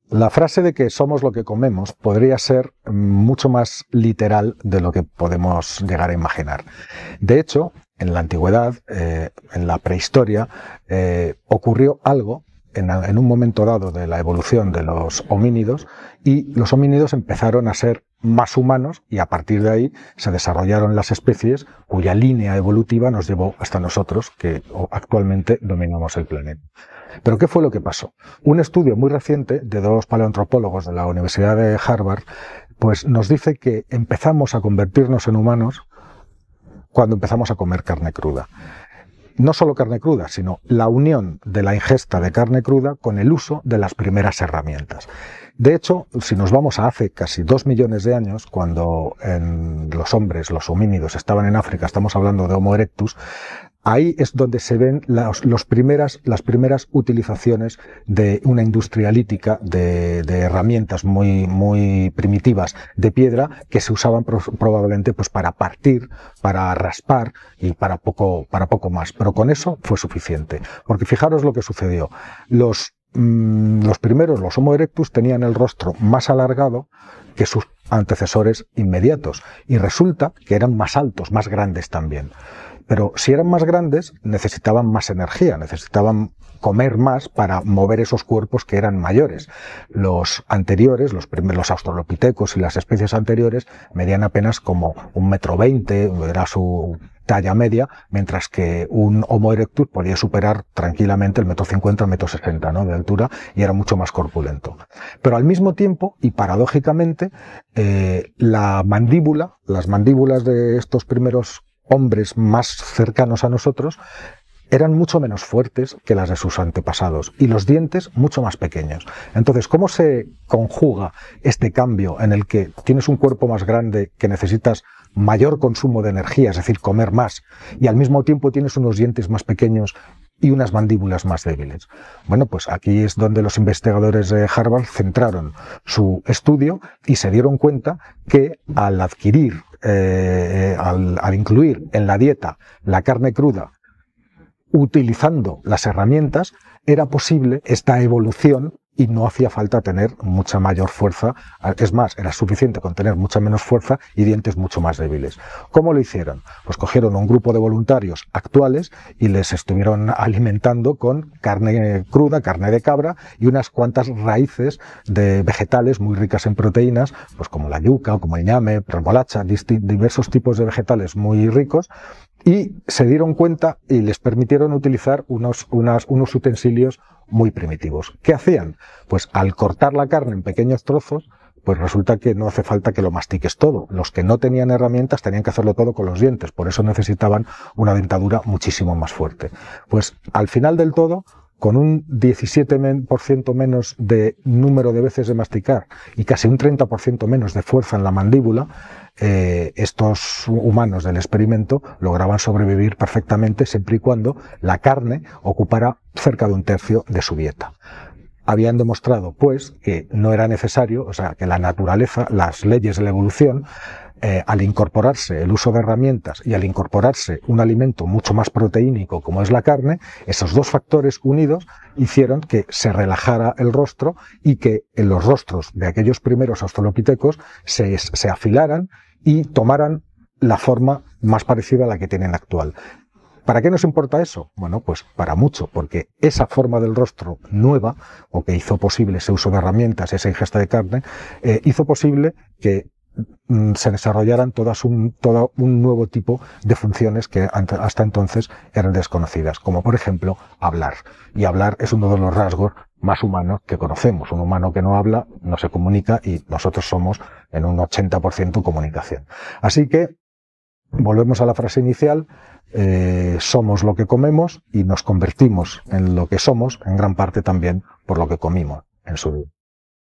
La frase de que somos lo que comemos podría ser mucho más literal de lo que podemos llegar a imaginar. De hecho, en la antigüedad, en la prehistoria, ocurrió algo en un momento dado de la evolución de los homínidos, y los homínidos empezaron a ser más humanos, y a partir de ahí se desarrollaron las especies cuya línea evolutiva nos llevó hasta nosotros, que actualmente dominamos el planeta. Pero ¿qué fue lo que pasó? Un estudio muy reciente de dos paleoantropólogos de la Universidad de Harvard pues nos dice que empezamos a convertirnos en humanos cuando empezamos a comer carne cruda. No solo carne cruda, sino la unión de la ingesta de carne cruda con el uso de las primeras herramientas. De hecho, si nos vamos a hace casi 2 millones de años, cuando los hombres, los homínidos, estaban en África, estamos hablando de Homo erectus, ahí es donde se ven las primeras utilizaciones de una industria lítica de herramientas muy primitivas de piedra, que se usaban probablemente pues para partir, para raspar y para poco más. Pero con eso fue suficiente. Porque fijaros lo que sucedió. Los primeros, los Homo erectus, tenían el rostro más alargado que sus antecesores inmediatos. Y resulta que eran más altos, más grandes también. Pero si eran más grandes, necesitaban más energía, necesitaban comer más para mover esos cuerpos que eran mayores. Los anteriores, los australopitecos y las especies anteriores, medían apenas como 1,20 m, era su talla media, mientras que un Homo erectus podía superar tranquilamente el 1,50 m, 1,60 m, ¿no?, de altura, y era mucho más corpulento. Pero al mismo tiempo, y paradójicamente, las mandíbulas de estos primeros hombres más cercanos a nosotros eran mucho menos fuertes que las de sus antepasados, y los dientes mucho más pequeños. Entonces, ¿cómo se conjuga este cambio en el que tienes un cuerpo más grande, que necesitas mayor consumo de energía, es decir, comer más, y al mismo tiempo tienes unos dientes más pequeños y unas mandíbulas más débiles? Bueno, pues aquí es donde los investigadores de Harvard centraron su estudio y se dieron cuenta que al incluir en la dieta la carne cruda, utilizando las herramientas, era posible esta evolución y no hacía falta tener mucha mayor fuerza. Es más, era suficiente con tener mucha menos fuerza y dientes mucho más débiles. ¿Cómo lo hicieron? Pues cogieron un grupo de voluntarios actuales y les estuvieron alimentando con carne cruda, carne de cabra, y unas cuantas raíces de vegetales muy ricas en proteínas, pues como la yuca o como el ñame, remolacha, diversos tipos de vegetales muy ricos, y se dieron cuenta y les permitieron utilizar unos utensilios muy primitivos. ¿Qué hacían? Pues al cortar la carne en pequeños trozos, pues resulta que no hace falta que lo mastiques todo. Los que no tenían herramientas tenían que hacerlo todo con los dientes, por eso necesitaban una dentadura muchísimo más fuerte. Pues al final del todo, con un 17% menos de número de veces de masticar y casi un 30% menos de fuerza en la mandíbula, estos humanos del experimento lograban sobrevivir perfectamente, siempre y cuando la carne ocupara cerca de 1/3 de su dieta. Habían demostrado, pues, que no era necesario, o sea, que la naturaleza, las leyes de la evolución, al incorporarse el uso de herramientas y al incorporarse un alimento mucho más proteínico como es la carne, esos dos factores unidos hicieron que se relajara el rostro y que en los rostros de aquellos primeros australopitecos se afilaran y tomaran la forma más parecida a la que tienen actual. ¿Para qué nos importa eso? Bueno, pues para mucho, porque esa forma del rostro nueva, o que hizo posible ese uso de herramientas, esa ingesta de carne, hizo posible que se desarrollaran todo un nuevo tipo de funciones que hasta entonces eran desconocidas, como por ejemplo hablar. Y hablar es uno de los rasgos más humanos que conocemos. Un humano que no habla no se comunica, y nosotros somos en un 80% comunicación. Así que volvemos a la frase inicial: somos lo que comemos, y nos convertimos en lo que somos en gran parte también por lo que comimos en su vida.